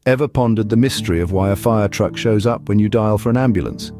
Ever pondered the mystery of why a fire truck shows up when you dial for an ambulance?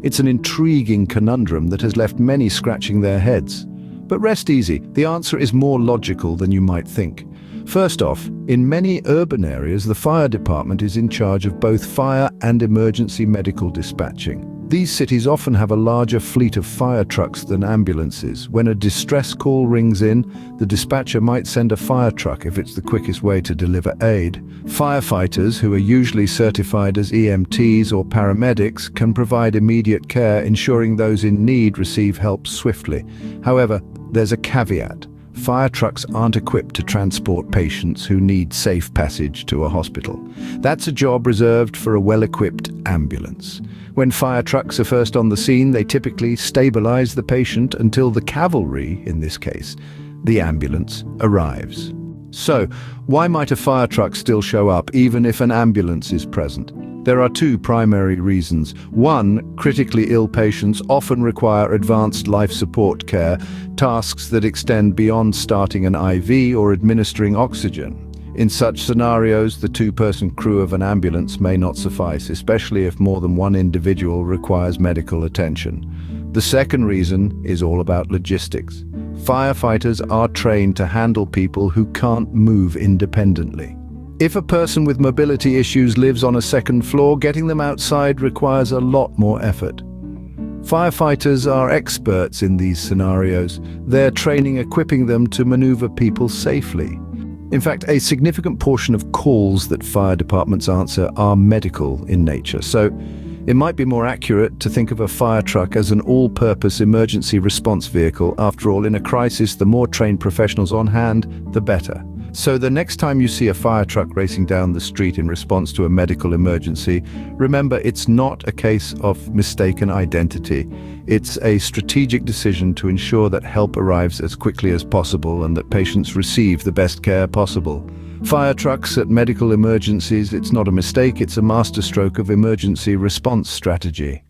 It's an intriguing conundrum that has left many scratching their heads. But rest easy, the answer is more logical than you might think. First off, in many urban areas, the fire department is in charge of both fire and emergency medical dispatching. These cities often have a larger fleet of fire trucks than ambulances. When a distress call rings in, the dispatcher might send a fire truck if it's the quickest way to deliver aid. Firefighters, who are usually certified as EMTs or paramedics, can provide immediate care, ensuring those in need receive help swiftly. However, there's a caveat. Fire trucks aren't equipped to transport patients who need safe passage to a hospital. That's a job reserved for a well-equipped ambulance. When fire trucks are first on the scene, they typically stabilize the patient until the cavalry, in this case, the ambulance, arrives. So, why might a fire truck still show up even if an ambulance is present? There are two primary reasons. One, critically ill patients often require advanced life support care, tasks that extend beyond starting an IV or administering oxygen. In such scenarios, the two-person crew of an ambulance may not suffice, especially if more than one individual requires medical attention. The second reason is all about logistics. Firefighters are trained to handle people who can't move independently. If a person with mobility issues lives on a second floor, getting them outside requires a lot more effort. Firefighters are experts in these scenarios, their training equipping them to maneuver people safely. In fact, a significant portion of calls that fire departments answer are medical in nature, so it might be more accurate to think of a fire truck as an all-purpose emergency response vehicle. After all, in a crisis, the more trained professionals on hand, the better. So the next time you see a fire truck racing down the street in response to a medical emergency, remember it's not a case of mistaken identity. It's a strategic decision to ensure that help arrives as quickly as possible and that patients receive the best care possible. Fire trucks at medical emergencies, it's not a mistake, it's a masterstroke of emergency response strategy.